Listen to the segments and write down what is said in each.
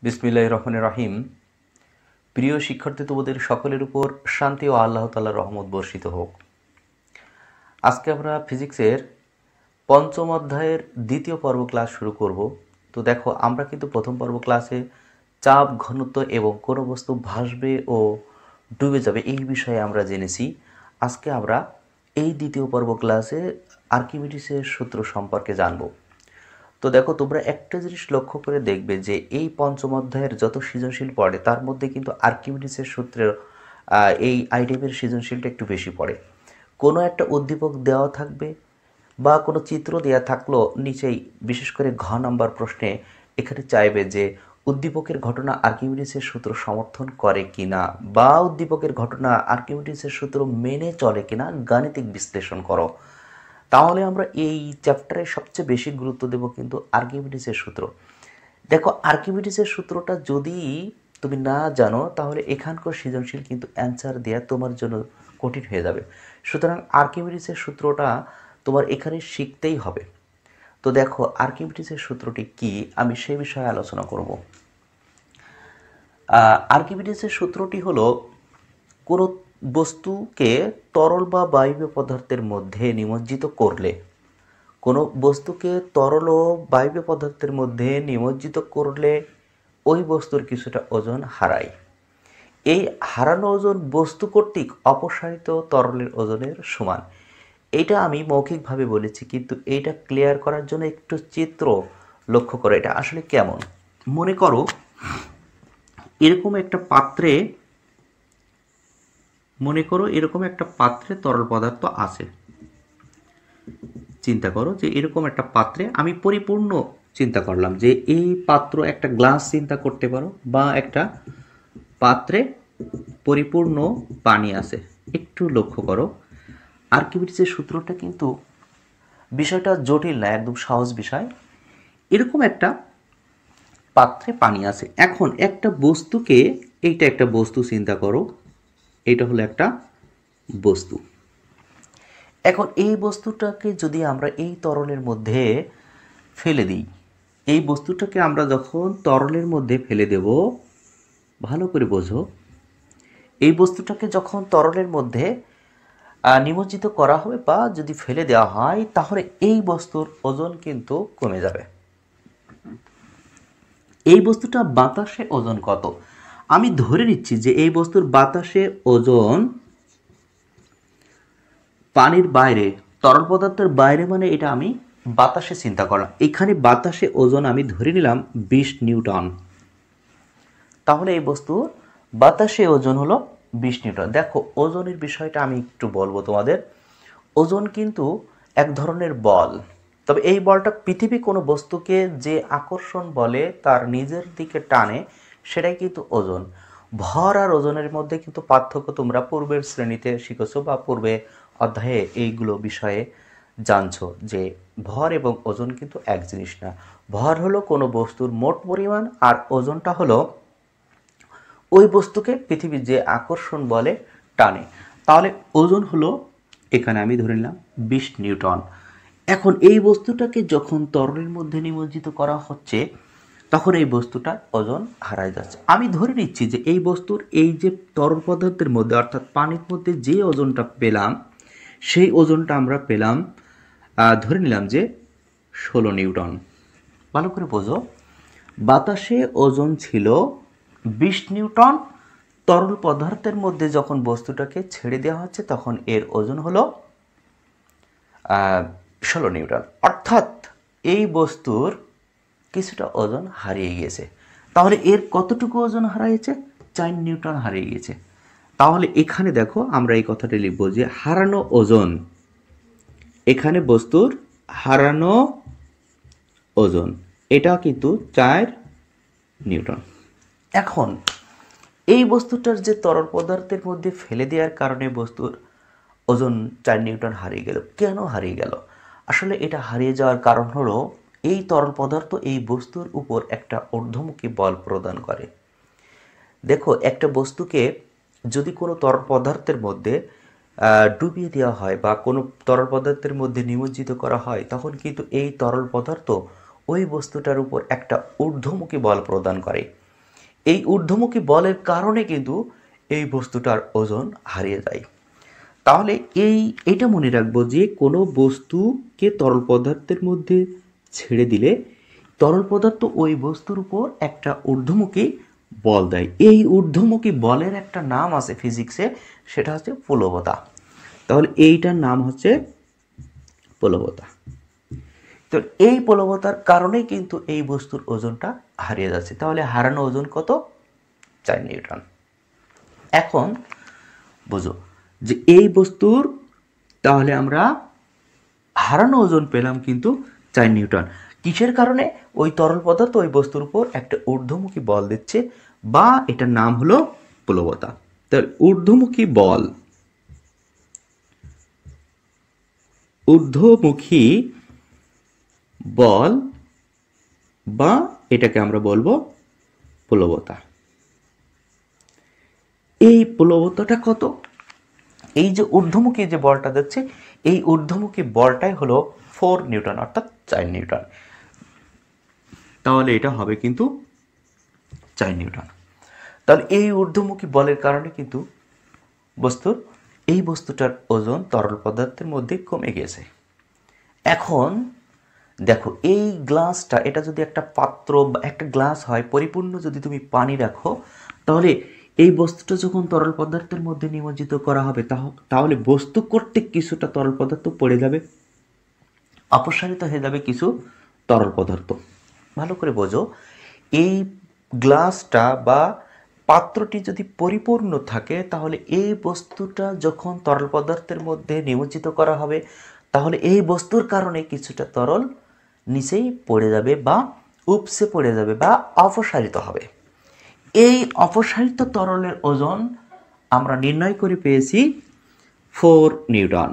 বিসমিল্লাহির রহমানির রহিম। প্রিয় শিক্ষার্থী, তোমাদের সকলের উপর শান্তি ও আল্লাহ তাআলার রহমত বর্ষিত হোক। আজকে আমরা ফিজিক্সের পঞ্চম অধ্যায়ের দ্বিতীয় পর্ব ক্লাস শুরু করব। তো দেখো, আমরা কিন্তু প্রথম পর্ব ক্লাসে চাপ, ঘনত্ব এবং কোনো বস্তু ভাসবে ও ডুবে যাবে এই বিষয়ে আমরা জেনেছি। আজকে আমরা এই দ্বিতীয় পর্ব ক্লাসে আর্কিমিডিসের সূত্র সম্পর্কে জানব। তো দেখো, তোমরা একটা জিনিস লক্ষ্য করে দেখবে যে এই পঞ্চম অধ্যায়ের যত সৃজনশীল পড়ে তার মধ্যে কিন্তু আর্কিমিডিসের সূত্রের এই আইটেমের সৃজনশীলটা একটু বেশি পড়ে। কোনো একটা উদ্দীপক দেওয়া থাকবে বা কোনো চিত্র দেওয়া থাকলো নিচেই, বিশেষ করে ঘ নাম্বার প্রশ্নে এখানে চাইবে যে উদ্দীপকের ঘটনা আর্কিমিডিসের সূত্র সমর্থন করে কিনা বা উদ্দীপকের ঘটনা আর্কিমিডিসের সূত্র মেনে চলে কিনা গাণিতিক বিশ্লেষণ করো। তাহলে আমরা এই চ্যাপ্টারে সবচেয়ে বেশি গুরুত্ব দেব কিন্তু আর্কিমিডিসের সূত্র। দেখো, আর্কিমিডিসের সূত্রটা যদি তুমি না জানো তাহলে এখানকার সৃজনশীল কিন্তু অ্যান্সার দেওয়া তোমার জন্য কঠিন হয়ে যাবে। সুতরাং আর্কিমিডিসের সূত্রটা তোমার এখানে শিখতেই হবে। তো দেখো, আর্কিমিডিসের সূত্রটি কি আমি সেই বিষয়ে আলোচনা করব। আর্কিমিডিসের সূত্রটি হলো কোনো বস্তুকে তরল বা বায়বীয় পদার্থের মধ্যে নিমজ্জিত করলে, কোনো বস্তুকে তরল ও বায়বীয় পদার্থের মধ্যে নিমজ্জিত করলে ওই বস্তুর কিছুটা ওজন হারায়। এই হারানো ওজন বস্তু কর্তৃক অপসারিত তরলের ওজনের সমান। এটা আমি মৌখিকভাবে বলেছি, কিন্তু এইটা ক্লিয়ার করার জন্য একটু চিত্র লক্ষ্য করো। এটা আসলে কেমন, মনে করো এরকম একটা পাত্রে তরল পদার্থ আছে। চিন্তা করো যে এরকম একটা পাত্রে আমি পরিপূর্ণ চিন্তা করলাম যে এই পাত্র একটা গ্লাস চিন্তা করতে পারো, বা একটা পাত্রে পরিপূর্ণ পানি আছে। একটু লক্ষ্য করো, আর্কিমিডিসের সূত্রটা কিন্তু বিষয়টা জটিল না, একদম সহজ বিষয়। এরকম একটা পাত্রে পানি আছে। এখন একটা বস্তুকে, এইটা একটা বস্তু চিন্তা করো, এইটা হলো একটা বস্তু। এখন এই বস্তুটাকে যদি আমরা এই তরলের মধ্যে ফেলে দিই, এই বস্তুটাকে আমরা যখন তরলের মধ্যে ফেলে দেব, ভালো করে বোঝো, এই বস্তুটাকে যখন তরলের মধ্যে নিমজ্জিত করা হবে বা যদি ফেলে দেওয়া হয়, তাহলে এই বস্তুর ওজন কিন্তু কমে যাবে। এই বস্তুটা বাতাসে ওজন কত? আমি ধরে নিচ্ছি যে এই বস্তুর বাতাসে ওজন পানির বাইরে, তরল পদার্থের বাইরে, মানে এটা আমি বাতাসে চিন্তা করলাম। এখানে বাতাসে ওজন আমি ধরে নিলাম 20 নিউটন। তাহলে এই বস্তুর বাতাসে ওজন হলো 20 নিউটন। দেখো, ওজনের বিষয়টা আমি একটু বলবো তোমাদের। ওজন কিন্তু এক ধরনের বল, তবে এই বলটা পৃথিবী কোনো বস্তুকে যে আকর্ষণ বলে তার নিজের দিকে টানে, সেটাই কিন্তু ওজন। ভর আর ওজনের মধ্যে কিন্তু পার্থক্য তোমরা পূর্বের শ্রেণীতে শিখেছো বা পূর্বে অধ্যায়ে এইগুলো বিষয়ে জানছো যে ভর এবং ওজন কিন্তু এক জিনিস না। ভর হলো কোনো বস্তুর মোট পরিমাণ, আর ওজনটা হলো ওই বস্তুকে পৃথিবীর যে আকর্ষণ বলে টানে। তাহলে ওজন হলো, এখানে আমি ধরে নিলাম 20 নিউটন। এখন এই বস্তুটাকে যখন তরলের মধ্যে নিমজ্জিত করা হচ্ছে, তখন এই বস্তুটার ওজন হারায় যাচ্ছে। আমি ধরে নিচ্ছি যে এই বস্তুর এই যে তরল পদার্থের মধ্যে, অর্থাৎ পানির মধ্যে যে ওজনটা পেলাম, সেই ওজনটা আমরা পেলাম, ধরে নিলাম যে 16 নিউটন। ভালো করে বোঝো, বাতাসে ওজন ছিল 20 নিউটন, তরল পদার্থের মধ্যে যখন বস্তুটাকে ছেড়ে দেওয়া হচ্ছে তখন এর ওজন হলো 16 নিউটন। অর্থাৎ এই বস্তুর কিছুটা ওজন হারিয়ে গিয়েছে। তাহলে এর কতটুকু ওজন হারিয়েছে? 4 নিউটন হারিয়ে গিয়েছে। তাহলে এখানে দেখো, আমরা এই কথাটা লিখবো যে হারানো ওজন, এখানে বস্তুর হারানো ওজন, এটা কিন্তু 4 নিউটন। এখন এই বস্তুটার যে তরল পদার্থের মধ্যে ফেলে দেওয়ার কারণে বস্তুর ওজন 4 নিউটন হারিয়ে গেল। কেন হারিয়ে গেল? আসলে এটা হারিয়ে যাওয়ার কারণ হলো এই তরল পদার্থ এই বস্তুর উপর একটা ঊর্ধ্বমুখী বল প্রদান করে। দেখো, একটা বস্তুকে যদি কোনো তরল পদার্থের মধ্যে ডুবিয়ে দেওয়া হয় বা কোনো তরল পদার্থের মধ্যে নিমজ্জিত করা হয়, তখন কিন্তু এই তরল পদার্থ ওই বস্তুটার উপর একটা ঊর্ধ্বমুখী বল প্রদান করে। এই ঊর্ধ্বমুখী বলের কারণে কিন্তু এই বস্তুটার ওজন হারিয়ে যায়। তাহলে এটা মনে রাখবো যে কোনো বস্তুকে তরল পদার্থের মধ্যে ছেড়ে দিলে তরল পদার্থ ওই বস্তুর উপর একটা ঊর্ধ্বমুখী বল দেয়। এই ঊর্ধ্বমুখী বলের একটা নাম আছে ফিজিক্সে, সেটা হচ্ছে প্লবতা। তাহলে এইটার নাম হচ্ছে প্লবতা। তো এই প্লবতার কারণেই কিন্তু এই বস্তুর ওজনটা হারিয়ে যাচ্ছে। তাহলে হারানো ওজন কত? 4 নিউটন। এখন বুঝো যে এই বস্তুর তাহলে আমরা হারানো ওজন পেলাম কিন্তু 4 নিউটন। কিসের কারণে? ওই তরল পদার্থ ওই বস্তুর উপর একটা ঊর্ধ্বমুখী বল দিচ্ছে, বা এটার নাম হলো প্লবতা। তাহলে ঊর্ধ্বমুখী বল, ঊর্ধ্বমুখী বল বা এটাকে আমরা বলবো প্লবতা। এই প্লবতাটা কত? এই যে ঊর্ধ্বমুখী যে বলটা দিচ্ছে, এই ঊর্ধ্বমুখী বলটাই হলো 4 নিউটন, অর্থাৎ 4 নিউটন। তাহলে এটা হবে কিন্তু 4 নিউটন। তাহলে এই ঊর্ধ্বমুখী বলের কারণে কিন্তু এই বস্তুটার ওজন তরল পদার্থের মধ্যে কমে গেছে। এখন দেখো এই গ্লাসটা, এটা যদি একটা পাত্র বা একটা গ্লাস হয়, পরিপূর্ণ যদি তুমি পানি রাখো, তাহলে এই বস্তুটা যখন তরল পদার্থের মধ্যে নিমজ্জিত করা হবে, তাহলে বস্তু কর্তৃক কিছুটা তরল পদার্থ পড়ে যাবে, অপসারিত হয়ে যাবে কিছু তরল পদার্থ। ভালো করে বোঝো, এই গ্লাসটা বা পাত্রটি যদি পরিপূর্ণ থাকে, তাহলে এই বস্তুটা যখন তরল পদার্থের মধ্যে নিমজ্জিত করা হবে, তাহলে এই বস্তুর কারণে কিছুটা তরল নিচেই পড়ে যাবে বা উপসে পড়ে যাবে বা অপসারিত হবে। এই অপসারিত তরলের ওজন আমরা নির্ণয় করে পেয়েছি 4 নিউটন।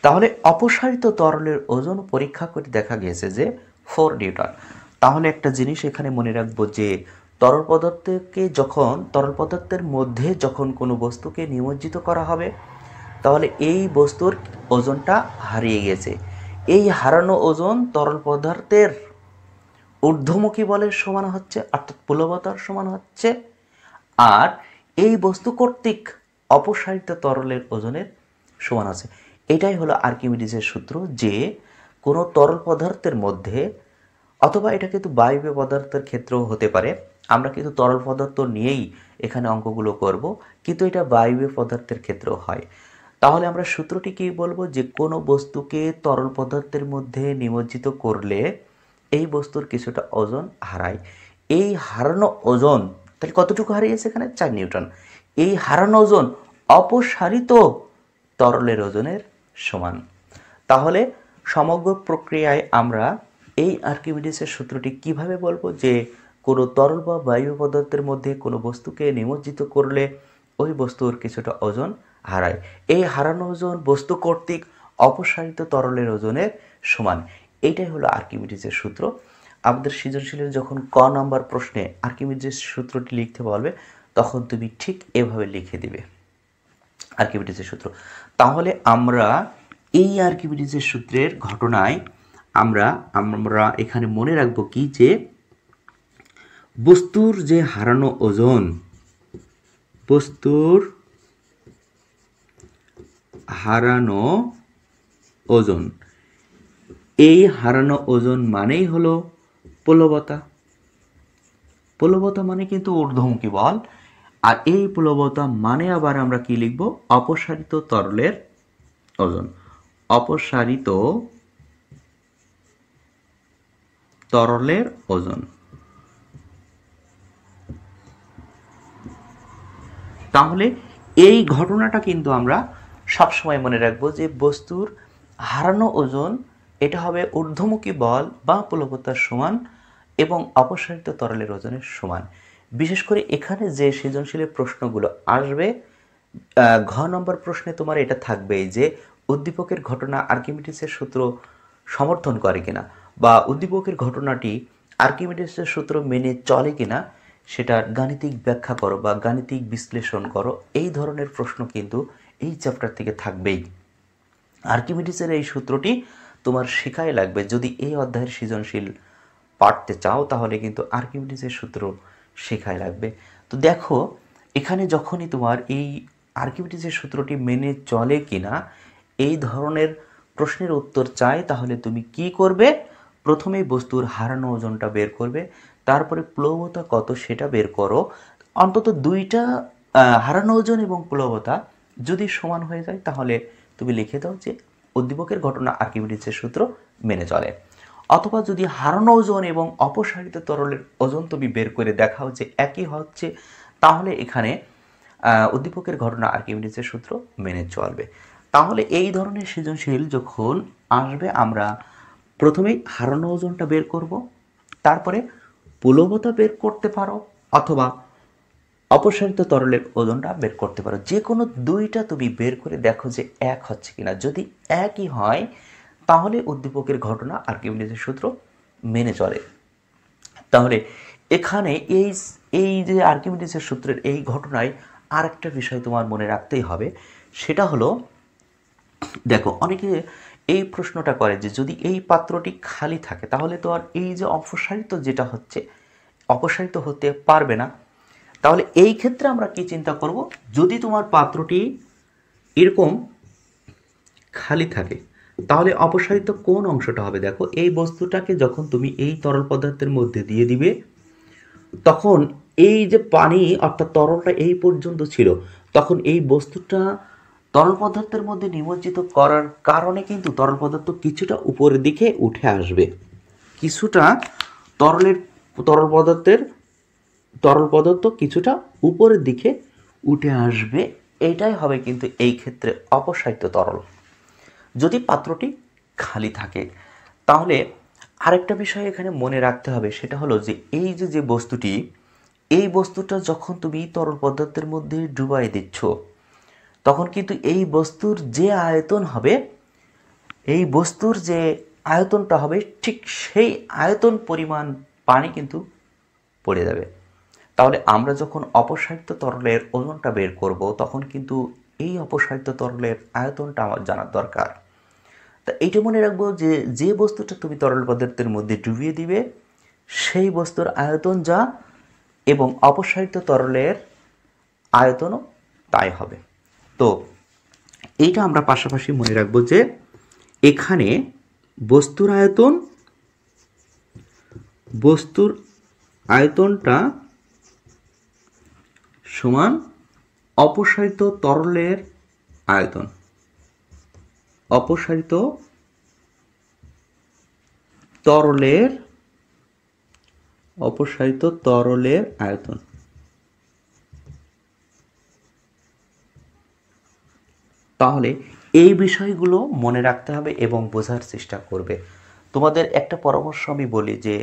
তাহলে অপসারিত তরলের ওজন পরীক্ষা করে দেখা গেছে যে 4 নিউটন। তাহলে একটা জিনিস এখানে মনে রাখবো যে তরল পদার্থের মধ্যে যখন কোনো বস্তুকে নিমজ্জিত করা হবে, তাহলে এই বস্তুর ওজনটা হারিয়ে গেছে। এই হারানো ওজন তরল পদার্থের ঊর্ধ্বমুখী বলের সমান হচ্ছে, অর্থাৎ প্লবতার সমান হচ্ছে, আর এই বস্তু কর্তৃক অপসারিত তরলের ওজনের সমান আছে। এটাই হলো আর্কিমিডিসের সূত্র, যে কোনো তরল পদার্থের মধ্যে, অথবা এটা কিন্তু বায়বীয় পদার্থের ক্ষেত্রেও হতে পারে, আমরা কিন্তু তরল পদার্থ নিয়েই এখানে অঙ্কগুলো করব, কিন্তু এটা বায়বীয় পদার্থের ক্ষেত্রেও হয়। তাহলে আমরা সূত্রটি কি বলবো, যে কোনো বস্তুকে তরল পদার্থের মধ্যে নিমজ্জিত করলে এই বস্তুর কিছুটা ওজন হারায়। এই হারানো ওজন তাহলে কতটুকু হারিয়েছে? এখানে 4 নিউটন। এই হারানো ওজন অপসারিত তরলের ওজনের সমান। তাহলে সমগ্র প্রক্রিয়ায় আমরা এই আর্কিমিডিসের সূত্রটি কিভাবে বলবো, যে কোনো তরল বা বায়ু পদার্থের মধ্যে কোনো বস্তুকে নিমজ্জিত করলে ওই বস্তুর কিছুটা ওজন হারায়। এই হারানো ওজন বস্তু কর্তৃক অপসারিত তরলের ওজনের সমান। এইটাই হলো আর্কিমিডিসের সূত্র। আমাদের সৃজনশীলের যখন ক নাম্বার প্রশ্নে আর্কিমিডিসের সূত্রটি লিখতে বলবে, তখন তুমি ঠিক এভাবে লিখে দিবে আর্কিমিডিসের সূত্র। তাহলে আমরা এই আর্কিমিডিসের সূত্রের ঘটনায় আমরা এখানে মনে রাখবো কি, যে বস্তুর যে হারানো ওজন, বস্তুর হারানো ওজন, এই হারানো ওজন মানেই হলো প্লবতা। প্লবতা মানে কিন্তু ঊর্ধ্বমুখী বল, আর এই প্লবতা মানে আবার আমরা কি লিখব? অপসারিত তরলের ওজন। অপসারিত তরলের ওজন। তাহলে এই ঘটনাটা কিন্তু আমরা সবসময় মনে রাখবো, যে বস্তুর হারানো ওজন এটা হবে ঊর্ধ্বমুখী বল বা প্লবতার সমান এবং অপসারিত তরলের ওজনের সমান। বিশেষ করে এখানে যে সৃজনশীলের প্রশ্নগুলো আসবে, ঘ নম্বর প্রশ্নে তোমার এটা থাকবেই, যে উদ্দীপকের ঘটনা আর্কিমিডিসের সূত্র সমর্থন করে কিনা, বা উদ্দীপকের ঘটনাটি আর্কিমিডিসের সূত্র মেনে চলে কিনা, সেটার গাণিতিক ব্যাখ্যা করো বা গাণিতিক বিশ্লেষণ করো। এই ধরনের প্রশ্ন কিন্তু এই চ্যাপ্টার থেকে থাকবেই। আর্কিমিডিসের এই সূত্রটি তোমার শেখাই লাগবে যদি এই অধ্যায়ের সৃজনশীল পারতে চাও তাহলে কিন্তু আর্কিমিডিসের সূত্র শেখাই লাগবে। তো দেখো এখানে যখনই তোমার এই আর্কিমিডিসের সূত্রটি মেনে চলে কিনা এই ধরনের প্রশ্নের উত্তর চাই, তাহলে তুমি কি করবে? প্রথমেই বস্তুর হারানো ওজনটা বের করবে, তারপরে প্লবতা কত সেটা বের করো। অন্তত দুইটা হারানো ওজন এবং প্লবতা যদি সমান হয়ে যায় তাহলে তুমি লিখে দাও যে উদ্দীপকের ঘটনা আর্কিমিডিসের সূত্র মেনে চলে। অথবা যদি হারানো ওজন এবং অপসারিত তরলের ওজন তুমি বের করে দেখাও যে একই হচ্ছে, তাহলে এখানে উদ্দীপকের ঘটনা আর্কিমিডিসের সূত্র মেনে চলবে। তাহলে এই ধরনের সৃজনশীল যখন আসবে আমরা প্রথমেই হারানো ওজনটা বের করব, তারপরে প্লবতা বের করতে পারো অথবা অপসারিত তরলের ওজনটা বের করতে পারো। যে কোনো দুইটা তুমি বের করে দেখো যে এক হচ্ছে কিনা। যদি একই হয় তাহলে উদ্দীপকের ঘটনা আর্কিমিডিসের সূত্র মেনে চলে। তাহলে এখানে এই এই যে আর্কিমিডিসের সূত্রের এই ঘটনায় আরেকটা বিষয় তোমার মনে রাখতেই হবে, সেটা হলো দেখো অনেকে এই প্রশ্নটা করে যে যদি এই পাত্রটি খালি থাকে তাহলে তো আর এই যে অপসারিত যেটা হচ্ছে অপসারিত হতে পারবে না। তাহলে এই ক্ষেত্রে আমরা কি চিন্তা করব, যদি তোমার পাত্রটি এরকম খালি থাকে তাহলে অপসারিত কোন অংশটা হবে? দেখো এই বস্তুটাকে যখন তুমি এই তরল পদার্থের মধ্যে দিয়ে দিবে তখন এই যে পানি অর্থাৎ তরলটা এই পর্যন্ত ছিল, তখন এই বস্তুটা তরল পদার্থের মধ্যে নিমজ্জিত করার কারণে কিন্তু তরল পদার্থ কিছুটা উপরের দিকে উঠে আসবে, কিছুটা তরল পদার্থ কিছুটা উপরের দিকে উঠে আসবে। এটাই হবে কিন্তু এই ক্ষেত্রে অপসারিত তরল যদি পাত্রটি খালি থাকে। তাহলে আরেকটা বিষয় এখানে মনে রাখতে হবে, সেটা হলো যে এই যে বস্তুটি, এই বস্তুটা যখন তুমি তরল পদার্থের মধ্যে ডুবাই দিচ্ছ তখন কিন্তু এই বস্তুর যে আয়তন হবে, এই বস্তুর যে আয়তনটা হবে ঠিক সেই আয়তন পরিমাণ পানি কিন্তু পড়ে যাবে। তাহলে আমরা যখন অপসারিত তরলের ওজনটা বের করব তখন কিন্তু এই অপসারিত তরলের আয়তনটা আমার জানার দরকার। তা এইটা মনে রাখবো যে যে বস্তুটা তুমি তরল পদার্থের মধ্যে ডুবিয়ে দিবে সেই বস্তুর আয়তন যা এবং অপসারিত তরলের আয়তনও তাই হবে। তো এইটা আমরা পাশাপাশি মনে রাখবো যে এখানে বস্তুর আয়তনটা সমান অপসারিত তরলের আয়তন, অপসারিত তরলের আয়তন। তাহলে এই বিষয়গুলো মনে রাখতে হবে এবং বোঝার চেষ্টা করবে। তোমাদের একটা পরামর্শ আমি বলি যে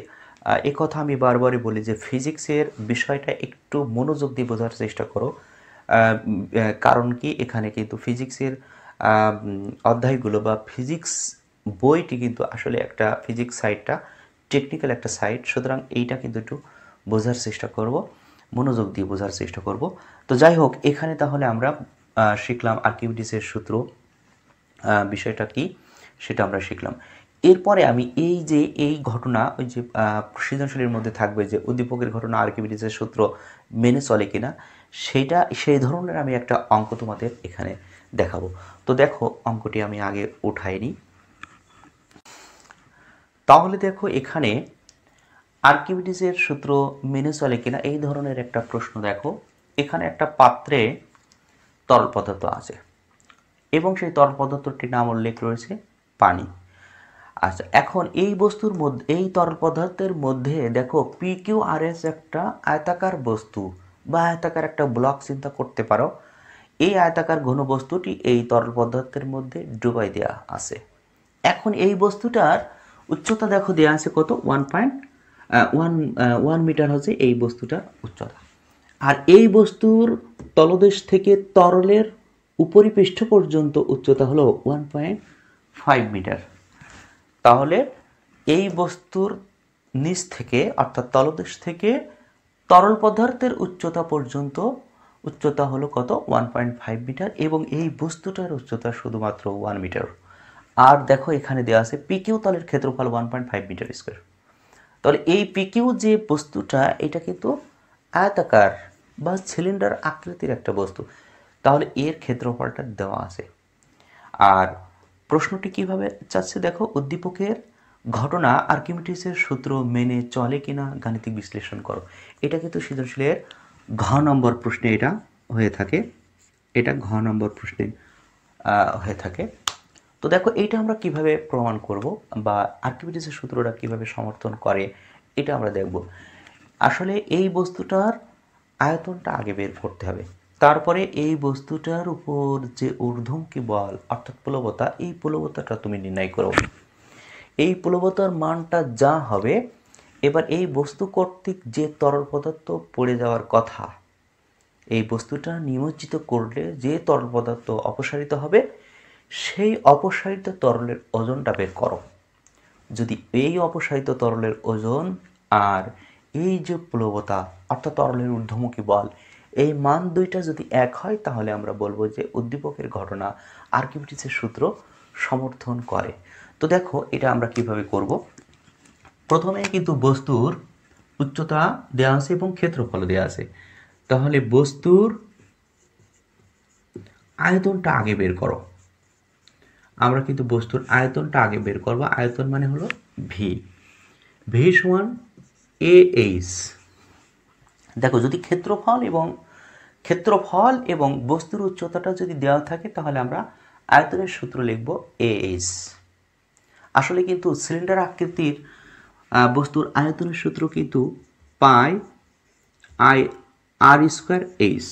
কথা আমি বারবারই বলি যে ফিজিক্সের বিষয়টা একটু মনোযোগ দিয়ে বোঝার চেষ্টা করো। কারণ কি এখানে কিন্তু ফিজিক্সের অধ্যায়গুলো বা ফিজিক্স বইটি কিন্তু আসলে একটা ফিজিক্স সাইডটা টেকনিক্যাল একটা সাইড, সুতরাং এইটা কিন্তু একটু বোঝার চেষ্টা করব, মনোযোগ দিয়ে বোঝার চেষ্টা করব। তো যাই হোক, এখানে তাহলে আমরা শিখলাম আর্কিমিডিসের সূত্র বিষয়টা কি সেটা আমরা শিখলাম। এরপরে আমি এই ঘটনা ওই যে সৃজনশীলের মধ্যে থাকবে যে উদ্দীপকের ঘটনা আর্কিমিডিসের সূত্র মেনে চলে কিনা সেই ধরনের আমি একটা অঙ্ক তোমাদের এখানে দেখাবো। তো দেখো অঙ্কটি আমি আগে উঠাইনি। তাহলে দেখো এখানে আর্কিমিডিসের সূত্র মেনে চলে কিনা এই ধরনের একটা প্রশ্ন। দেখো এখানে একটা পাত্রে তরল পদার্থ আছে এবং সেই তরল পদার্থটির নাম উল্লেখ রয়েছে পানি। আচ্ছা, এখন এই বস্তুর মধ্যে এই তরল পদার্থের মধ্যে দেখো PQRS একটা আয়তাকার বস্তু বা আয়তাকার একটা ব্লক চিন্তা করতে পারো। এই আয়তাকার ঘন বস্তুটি এই তরল পদার্থের মধ্যে ডুবাই দেওয়া আছে। এখন এই বস্তুটার উচ্চতা দেখো দেওয়া আছে কত, 1.1 মিটার হচ্ছে এই বস্তুটার উচ্চতা। আর এই বস্তুর তলদেশ থেকে তরলের উপরিপৃষ্ঠ পর্যন্ত উচ্চতা হলো 1.5 মিটার। তাহলে এই বস্তুর নিচ থেকে অর্থাৎ তলদেশ থেকে তরল পদার্থের উচ্চতা পর্যন্ত উচ্চতা হলো কত, 1.5 মিটার এবং এই বস্তুটার উচ্চতা শুধুমাত্র 1 মিটার। আর দেখো এখানে দেওয়া আছে PQ তলের ক্ষেত্রফল 1.5 মিটার স্কোয়ার। তাহলে এই পিকিউ যে বস্তুটা এটা কিন্তু আয়তাকার বা সিলিন্ডার আকৃতির একটা বস্তু, তাহলে এর ক্ষেত্রফলটা দেওয়া আছে। আর প্রশ্নটি কিভাবে চাচ্ছে দেখো, উদ্দীপকের ঘটনা আর্কিমিডিসের সূত্র মেনে চলে কিনা গাণিতিক বিশ্লেষণ করো। এটা কিন্তু সৃজনশীলের ঘ নম্বর প্রশ্নে এটা হয়ে থাকে, এটা ঘ নম্বর প্রশ্নে হয়ে থাকে। তো দেখো এইটা আমরা কিভাবে প্রমাণ করব বা আর্কিমিডিসের সূত্রটা কিভাবে সমর্থন করে এটা আমরা দেখব। আসলে এই বস্তুটার আয়তনটা আগে বের করতে হবে, তারপরে এই বস্তুটার উপর যে ঊর্ধ্বমুখী বল অর্থাৎ প্লবতা, এই প্লবতাটা তুমি নির্ণয় করো। এই প্লবতার মানটা যা হবে, এবার এই বস্তু কর্তৃক যে তরল পদার্থ পড়ে যাওয়ার কথা, এই বস্তুটা নিমজ্জিত করলে যে তরল পদার্থ অপসারিত হবে, সেই অপসারিত তরলের ওজনটা বের করো। যদি এই অপসারিত তরলের ওজন আর এই যে প্লবতা অর্থাৎ তরলের ঊর্ধ্বমুখী বল, এই মান দুইটা যদি এক হয়, তাহলে আমরা বলবো যে উদ্দীপকের ঘটনা আর্কিমিডিসের সূত্র সমর্থন করে। তো দেখো এটা আমরা কিভাবে করব। প্রথমে কিন্তু বস্তুর উচ্চতা দেওয়া আছে এবং ক্ষেত্রফল দেওয়া আছে, তাহলে বস্তুর আয়তনটা আগে বের করো। আমরা কিন্তু বস্তুর আয়তনটা আগে বের করব। আয়তন মানে হলো ভি, ভি সমান AH। দেখো যদি ক্ষেত্রফল এবং বস্তুর উচ্চতাটা যদি দেওয়া থাকে, তাহলে আমরা আয়তনের সূত্র লিখব AH। আসলে কিন্তু সিলিন্ডার আকৃতির বস্তুর আয়তনের সূত্র কিন্তু pi I R square H,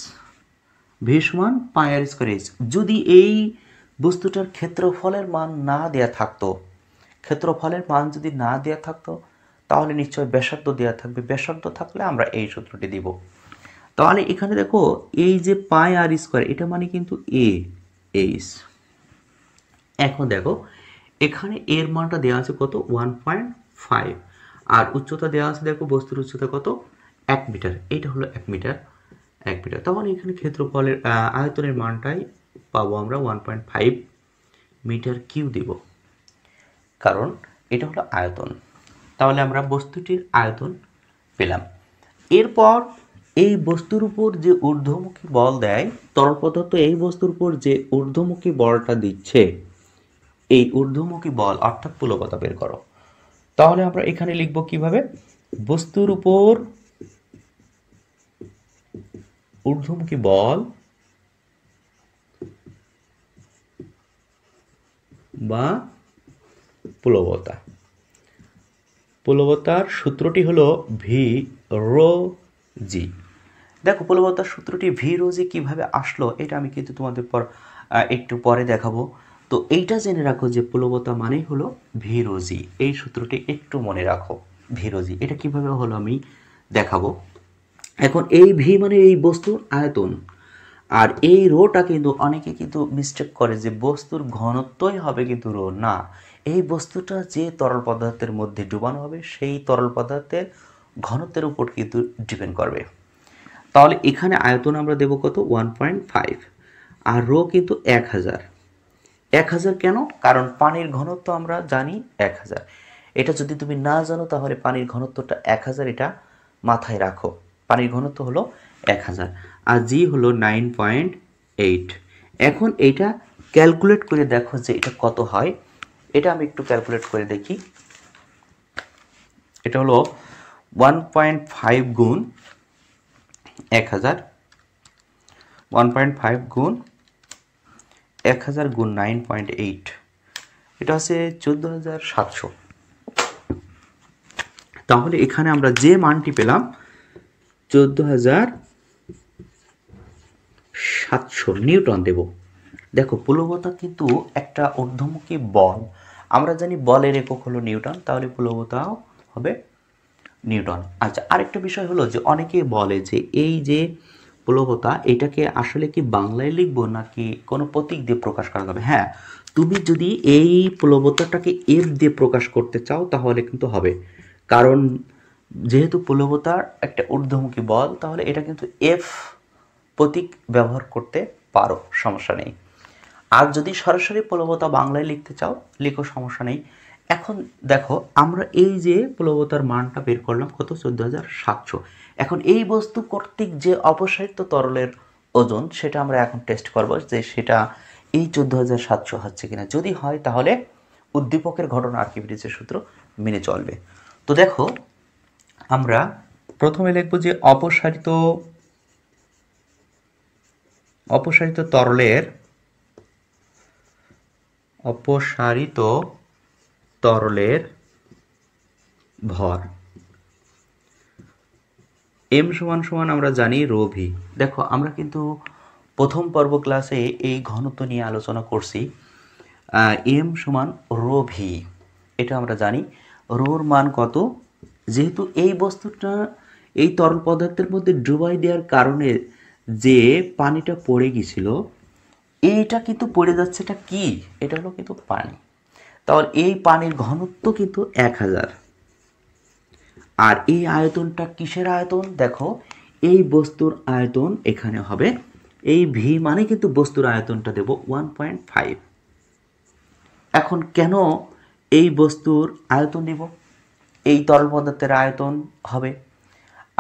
V সমান পাই আর স্কোয়ার এইচ। যদি এই বস্তুটার ক্ষেত্রফলের মান না দেয়া থাকতো, ক্ষেত্রফলের মান যদি না দেয়া থাকতো, তাহলে নিশ্চয় ব্যাসার্ধ দেওয়া থাকবে, ব্যাসার্ধ থাকলে আমরা এই সূত্রটি দিব। তাহলে এখানে দেখো এই যে পাই আর স্কোয়ার, এটা মানে কিন্তু AH। এখন দেখো এখানে এর মানটা দেওয়া আছে কত, 1.5, আর উচ্চতা দেওয়া আছে দেখো বস্তুর উচ্চতা কত, 1 মিটার। এটা হলো 1 মিটার, 1 মিটার। তাহলে এখানে ক্ষেত্রফলের আয়তনের মানটাই পাবো আমরা 1.5 মিটার কিউ দিব, কারণ এটা হলো আয়তন। তাহলে আমরা বস্তুটির আয়তন পেলাম। এরপর এই বস্তুর উপর যে ঊর্ধ্বমুখী বল দেয় তরল পদার্থ, এই বস্তুর উপর যে ঊর্ধ্বমুখী বলটা দিচ্ছে, এই ঊর্ধ্বমুখী বল অর্থাৎ প্লবতা বের করো। তাহলে আমরা এখানে লিখব কিভাবে, বস্তুর উপর ঊর্ধ্বমুখী বল বা প্লবতা, প্লবতার সূত্রটি হলো ভি রো জি। দেখো প্লবতার সূত্রটি ভি রো জি কীভাবে আসলো, এটা আমি কিন্তু তোমাদের একটু পরে দেখাবো। তো এইটা জেনে রাখো যে প্লবতা মানেই হলো ভি রো জি, এই সূত্রটি একটু মনে রাখো। ভি রো জি এটা কীভাবে হলো আমি দেখাবো। এখন এই ভি মানে এই বস্তুর আয়তন, আর এই রোটা কিন্তু অনেকে কিন্তু মিস্টেক করে যে বস্তুর ঘনত্বই হবে, কিন্তু রো না। এই বস্তুটা যে তরল পদার্থের মধ্যে ডুবানো হবে, সেই তরল পদার্থের ঘনত্বের উপর কিন্তু ডিপেন্ড করবে। তাহলে এখানে আয়তন আমরা দেব কত, 1.5, আর রো কিন্তু 1000। 1000 কেন, কারণ পানির ঘনত্ব আমরা জানি 1000। এটা যদি তুমি না জানো তাহলে পানির ঘনত্বটা 1000, এটা মাথায় রাখো। পানির ঘনত্ব হলো 1000, আর জি হলো 9.8। এখন এটা ক্যালকুলেট করে দেখো যে এটা কত হয়। এটা আমি একটু ক্যালকুলেট করে দেখি। এটা হলো 1.5 গুণ 1000, 1.5 গুণ 1000 গুণ 9.8, এটা হচ্ছে 14700। তাহলে এখানে আমরা যে মানটি পেলাম 14700 নিউটন দেব। দেখো প্লবতা কিন্তু একটা ঊর্ধ্বমুখী বল, আমরা জানি বলের একক হলো নিউটন, তাহলে প্লবতাও হবে নিউটন। আচ্ছা, আরেকটা বিষয় হলো যে অনেকে বলে যে এই যে প্লবতা, এটাকে আসলে কি বাংলায় লিখবো নাকি কোনো প্রতীক দিয়ে প্রকাশ করা যাবে? হ্যাঁ, তুমি যদি এই প্লবতাটাকে এফ দিয়ে প্রকাশ করতে চাও তাহলে কিন্তু হবে, কারণ যেহেতু প্লবতার একটা ঊর্ধ্বমুখী বল, তাহলে এটা কিন্তু এফ প্রতীক ব্যবহার করতে পারো, সমস্যা নেই। আর যদি সরাসরি প্লবতা বাংলায় লিখতে চাও লিখো, সমস্যা নেই। এখন দেখো আমরা এই যে প্লবতার মানটা বের করলাম কত 14,700। এখন এই বস্তু কর্তৃক যে অপসারিত তরলের ওজন সেটা আমরা এখন টেস্ট করব যে সেটা এই 14,700 হচ্ছে কিনা। যদি হয় তাহলে উদ্দীপকের ঘটনা আর্কিমিডিজের সূত্র মেনে চলবে। তো দেখো আমরা প্রথমে লিখব যে অপসারিত তরলের ভর m সমান আমরা জানি ρ v। দেখো আমরা কিন্তু প্রথম পর্ব ক্লাসে এই ঘনত্ব নিয়ে আলোচনা করছি। m সমান ρ v, এটা আমরা জানি। রোর মান কত? যেহেতু এই বস্তুটা এই তরল পদার্থের মধ্যে ডুবাই দেওয়ার কারণে যে পানিটা পড়ে গিয়েছিল, এইটা কিন্তু পড়ে যাচ্ছে, এটা কি? এটা হলো কিন্তু পানি। তাহলে এই পানির ঘনত্ব কিন্তু 1000। আর এই আয়তনটা কিসের আয়তন? দেখো এই বস্তুর আয়তন এখানে হবে, এই ভি মানে কিন্তু বস্তুর আয়তনটা দেব 1.5। এখন কেন এই বস্তুর আয়তন দেব? এই তরল পদার্থের আয়তন হবে,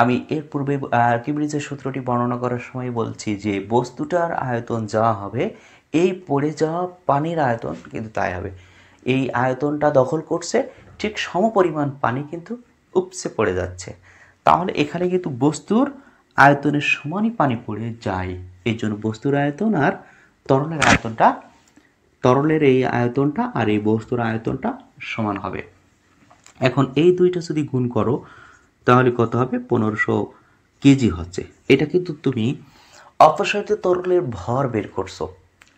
আমি এর পূর্বে আর্কিমিডিজের সূত্রটি বর্ণনা করার সময় বলছি যে বস্তুটার আয়তন যা হবে এই পড়ে যাওয়া পানির আয়তন কিন্তু তাই হবে। এই আয়তনটা দখল করছে, ঠিক সমপরিমাণ পানি কিন্তু উপসে পড়ে যাচ্ছে। তাহলে এখানে কিন্তু বস্তুর আয়তনের সমানই পানি পড়ে যায়। এই জন্য বস্তুর আয়তন আর তরলের এই আয়তনটা আর এই বস্তুর আয়তনটা সমান হবে। এখন এই দুইটা যদি গুণ করো তাহলে কত হবে? 1500 কেজি হচ্ছে। এটা কিন্তু তুমি অপসারিত তরলের ভর বের করছো,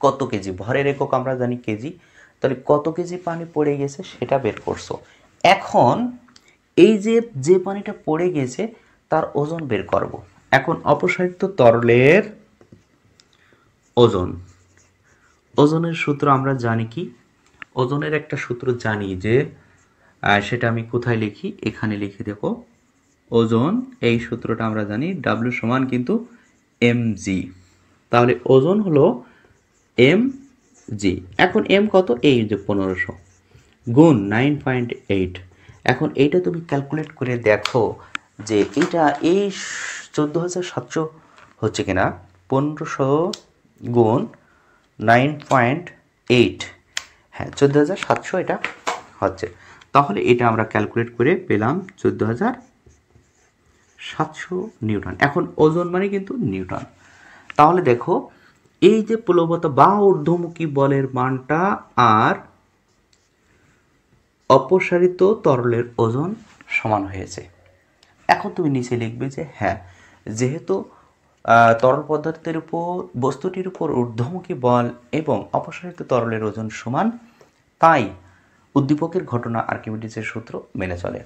কত কেজি, ভরের একক আমরা জানি কেজি, তাহলে কত কেজি পানি পড়ে গেছে সেটা বের করছো। এখন এই যে পানিটা পড়ে গেছে তার ওজন বের করব। এখন অপসারিত তরলের ওজনের সূত্র আমরা জানি কি? ওজনের একটা সূত্র জানি যে সেটা আমি কোথায় লিখি? এখানে লিখে দেখো ওজন, এই সূত্রটা আমরা জানি W সমান কিন্তু mg। তাহলে ওজন হলো mg। এখন m কত? এই যে 1500 গুণ 9.8। এখন এইটা তুমি ক্যালকুলেট করে দেখো যে এটা এই 14,700 হচ্ছে কিনা। 1500 গুণ 9.8, হ্যাঁ 14,700 এটা হচ্ছে। তাহলে এটা আমরা ক্যালকুলেট করে পেলাম 14,700 নিউটন। এখন ওজন মানে কিন্তু নিউটন। তাহলে দেখো এই যে প্লবতা বা ঊর্ধ্বমুখী বলের মানটা আর অপসারিত তরলের ওজন সমান হয়েছে। এখন তুমি নিচে লিখবে যে হ্যাঁ, যেহেতু তরল পদার্থের উপর বস্তুটির উপর ঊর্ধ্বমুখী বল এবং অপসারিত তরলের ওজন সমান, তাই উদ্দীপকের ঘটনা আর্কিমিডিজের সূত্র মেনে চলে।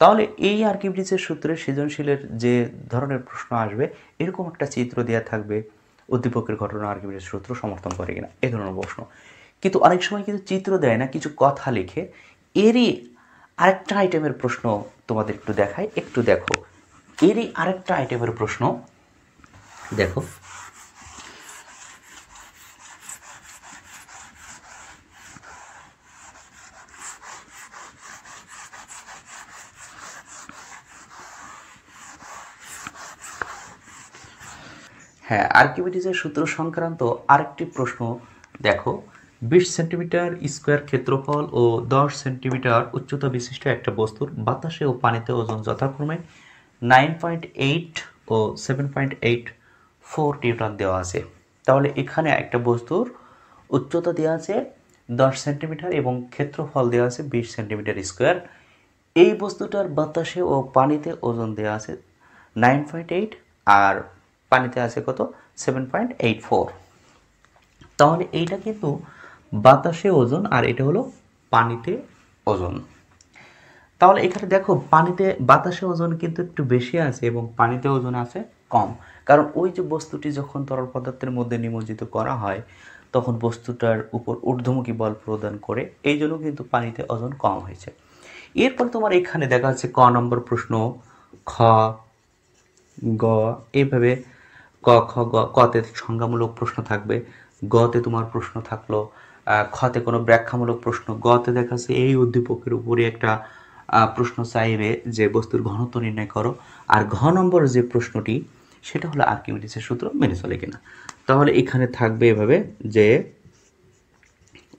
তাহলে এই আর্কিমিডিজের সূত্রের সৃজনশীলের যে ধরনের প্রশ্ন আসবে এরকম একটা চিত্র দেওয়া থাকবে, উদ্দীপকের ঘটনা আর্কিমিডিজের সূত্র সমর্থন করে কিনা, এই ধরনের প্রশ্ন। কিন্তু অনেক সময় কিন্তু চিত্র দেয় না, কিছু কথা লিখে। এরই আরেকটা আইটেমের প্রশ্ন তোমাদের একটু দেখায়, একটু দেখো। এরই আরেকটা আইটেমের প্রশ্ন দেখো। হ্যাঁ, আর্কিমিডিজের সূত্র সংক্রান্ত আরেকটি প্রশ্ন দেখো। 20 সেন্টিমিটার স্কোয়ার ক্ষেত্রফল ও 10 সেন্টিমিটার উচ্চতা বিশিষ্ট একটা বস্তুর বাতাসে ও পানিতে ওজন যথাক্রমে 9.8 ও 7.84 নিউটন দেওয়া আছে। তাহলে এখানে একটা বস্তুর উচ্চতা দেওয়া আছে 10 সেন্টিমিটার এবং ক্ষেত্রফল দেওয়া আছে 20 সেন্টিমিটার স্কোয়ার। এই বস্তুটার বাতাসে ও পানিতে ওজন দেওয়া আছে 9.8 আর পানিতে আছে কত? 7.84। তাহলে এইটা কিন্তু বাতাসে ওজন আর এটা হলো পানিতে ওজন। তাহলে এখানে দেখো বাতাসে ওজন কিন্তু একটু বেশি আছে এবং পানিতে ওজন আছে কম। কারণ ওই যে বস্তুটি যখন তরল পদার্থের মধ্যে নিমজ্জিত করা হয় তখন বস্তুটার উপর ঊর্ধ্বমুখী বল প্রদান করে, এই জন্য কিন্তু পানিতে ওজন কম হয়েছে। এরপর তোমার এখানে দেখা যাচ্ছে ক নম্বর প্রশ্ন, খ, গ, এইভাবে ক, খ, গ। কতে সংজ্ঞামূলক প্রশ্ন থাকবে, গতে তোমার প্রশ্ন থাকলো খতে কোনো ব্যাখ্যামূলক প্রশ্ন, গতে দেখাচ্ছে এই উদ্দীপকের উপরে একটা প্রশ্ন চাইবে যে বস্তুর ঘনত্ব নির্ণয় করো, আর ঘ নম্বর যে প্রশ্নটি সেটা হলো আর্কিমিডিসের সূত্র মেনে চলে কিনা। তাহলে এখানে থাকবে এভাবে যে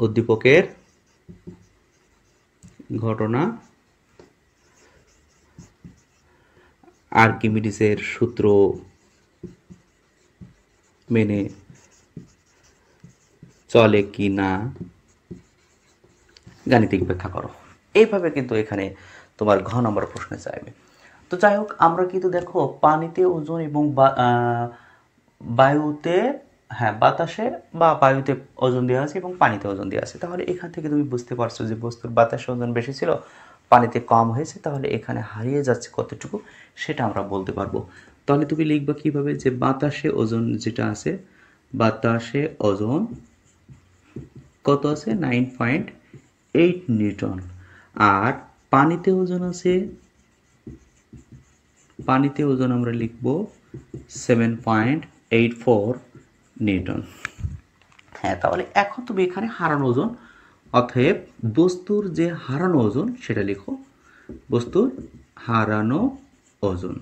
উদ্দীপকের ঘটনা আর্কিমিডিসের সূত্র মেনে চলে কি না গাণিতিক ব্যাখ্যা করো। এইভাবে কিন্তু এখানে তোমার ঘ নম্বর প্রশ্নে চাইবে। তো যাই হোক, আমরা কিন্তু দেখো পানিতে ওজন এবং বায়ুতে, হ্যাঁ বাতাসে বা বায়ুতে ওজন দেওয়া আছে এবং পানিতে ওজন দেওয়া আছে। তাহলে এখান থেকে তুমি বুঝতে পারছো যে বস্তুর বাতাসে ওজন বেশি ছিল, পানিতে কম হয়েছে, তাহলে এখানে হারিয়ে যাচ্ছে কতটুকু সেটা আমরা বলতে পারবো। তাহলে তুমি লিখবা কিভাবে, যে বাতাসে ওজন যেটা আছে, বাতাসে ওজন কত আছে 9.8 নিউটন, আর পানিতে ওজন আছে, পানিতে ওজন আমরা লিখব 7.84 নিউটন। হ্যাঁ, তাহলে এখন তুমি এখানে হারানো ওজন, অতএব বস্তুর যে হারানো ওজন সেটা লিখো, বস্তুর হারানো ওজন।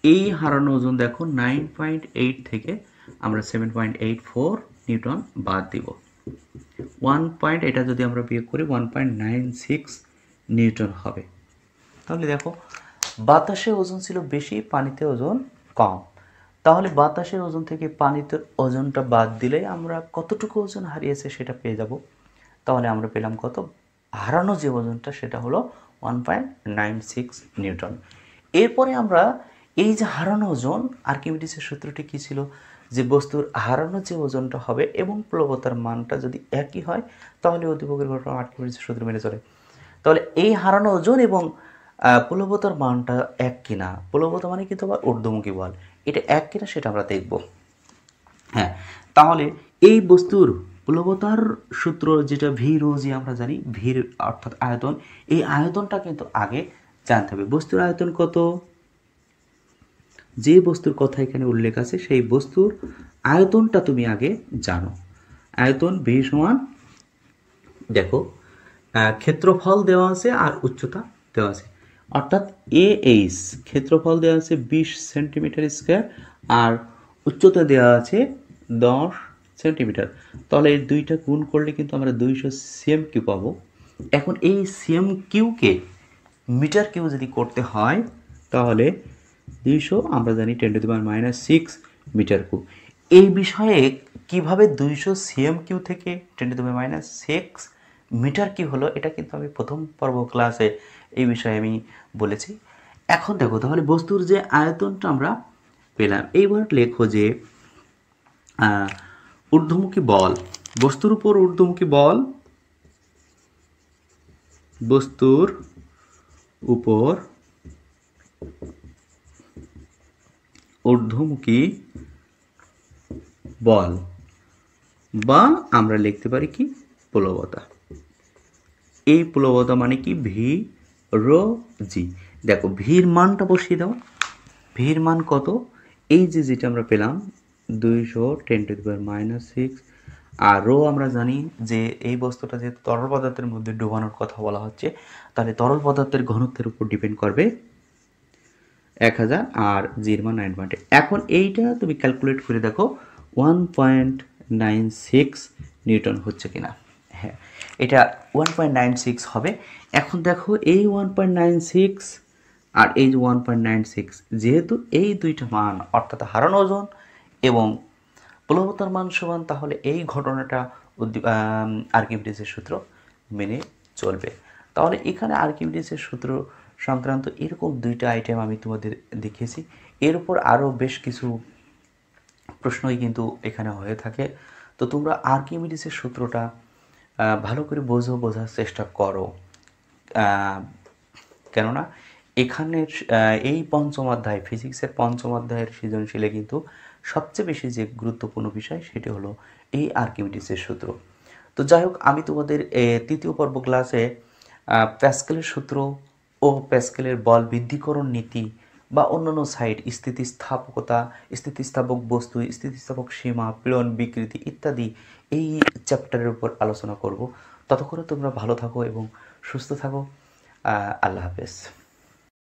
এই হারানো ওজন দেখো 9.8 থেকে আমরা 7.84 নিউটন বাদ দিব, 1 এটা যদি আমরা বিয়োগ করি 1.96 নিউটন হবে। তাহলে দেখো বাতাসে ওজন ছিল বেশি, পানিতে ওজন কম। তাহলে বাতাসের ওজন থেকে পানিতে ওজনটা বাদ দিলে আমরা কতটুকু ওজন হারিয়েছে সেটা পেয়ে যাব। তাহলে আমরা পেলাম কত, হারানো যে ওজনটা সেটা হলো 1.96 নিউটন। এরপরে আমরা এই যে হারানো ওজন, আর্কিমিডিসের সূত্রটি কী ছিল, যে বস্তুর হারানো যে ওজনটা হবে এবং প্লবতার মানটা যদি একই হয় তাহলে উদ্দীপকের ঘটনা আর্কিমিডিসের সূত্র মেনে চলে। তাহলে এই হারানো ওজন এবং প্লবতার মানটা এক কিনা, প্লবতা মানে কিন্তু আবার ঊর্ধ্বমুখী বল, এটা এক কিনা সেটা আমরা দেখব। হ্যাঁ, তাহলে এই বস্তুর প্লবতার সূত্র যেটা ভি রো জি আমরা জানি, ভির অর্থাৎ আয়তন, এই আয়তনটা কিন্তু আগে জানতে হবে। বস্তুর আয়তন কত, যে বস্তুর কথা এখানে উল্লেখ আছে সেই বস্তুর আয়তনটা তুমি আগে জানো। আয়তন ভি সমান, দেখো ক্ষেত্রফল দেওয়া আছে আর উচ্চতা দেওয়া আছে, অর্থাৎ এইচ ক্ষেত্রফল দেওয়া আছে 20 সেন্টিমিটার স্কোয়ার আর উচ্চতা দেওয়া আছে 10 সেন্টিমিটার। তাহলে এই দুইটা গুণ করলে কিন্তু আমরা 200 সিএম কিউ পাবো। এখন এই সিএম কিউকে মিটার কিউ যদি করতে হয় তাহলে 200 আমরা জানি 10⁻⁻6 মিটার কিউব। এই বিষয়ে কিভাবে 200 সিএম কিউ থেকে 10⁻⁻6 মিটার কিউব হলো, এটা কিন্তু আমি প্রথম পর্ব ক্লাসে এই বিষয়ে আমি বলেছি। এখন দেখো, তাহলে বস্তুর যে আয়তনটা আমরা পেলাম, এইবার লেখো যে ঊর্ধ্বমুখী বল, বস্তুর উপর ঊর্ধ্বমুখী বল, বস্তুর উপর ঊর্ধ্বমুখী বল, বা আমরা লিখতে পারি কি প্লবতা। এই প্লবতা মানে কি ভি রো জি। দেখো ভির মানটা বসিয়ে দাও, ভির মান কত, এই যে যেটা আমরা পেলাম 200 10⁻⁻6, আর রো আমরা জানি যে এই বস্তুটা যে তরল পদার্থের মধ্যে ডোবানোর কথা বলা হচ্ছে, তাহলে তরল পদার্থের ঘনত্বের উপর ডিপেন্ড করবে 1000 আর জির মান 9.8। এখন এইটা তুমি ক্যালকুলেট করে দেখো 1.96 নিউটন হচ্ছে কিনা। হ্যাঁ, এটা 1.96 হবে। এখন দেখো এই 1.96 আর এই যে 1.96, যেহেতু এই দুইটা মান অর্থাৎ হারানো ওজন এবং প্লবতার মান সমান, তাহলে এই ঘটনাটা আর্কিমিডিসের সূত্র মেনে চলবে। তাহলে এখানে আর্কিমিডিসের সূত্র সংক্রান্ত এরকম দুইটা আইটেম আমি তোমাদের দেখিয়েছি। এর উপর আরও বেশ কিছু প্রশ্নই কিন্তু এখানে হয়ে থাকে। তো তোমরা আর্কিমিডিসের সূত্রটা ভালো করে বোঝার চেষ্টা করো, কেননা এখানের এই পঞ্চম অধ্যায়, ফিজিক্সের পঞ্চম অধ্যায়ের সৃজনশীলে কিন্তু সবচেয়ে বেশি যে গুরুত্বপূর্ণ বিষয় সেটি হলো এই আর্কিমিডিসের সূত্র। তো যাই হোক, আমি তোমাদের তৃতীয় পর্ব ক্লাসে প্যাসকেলের সূত্র ও প্যাসকেলের বল বৃদ্ধিকরণ নীতি বা অন্যান্য সাইট স্থিতিস্থাপকতা, স্থিতিস্থাপক বস্তু, স্থিতিস্থাপক সীমা, পীড়ন, বিকৃতি ইত্যাদি এই চ্যাপ্টারের উপর আলোচনা করব। ততক্ষণে তোমরা ভালো থাকো এবং সুস্থ থাকো। আল্লাহ হাফেজ।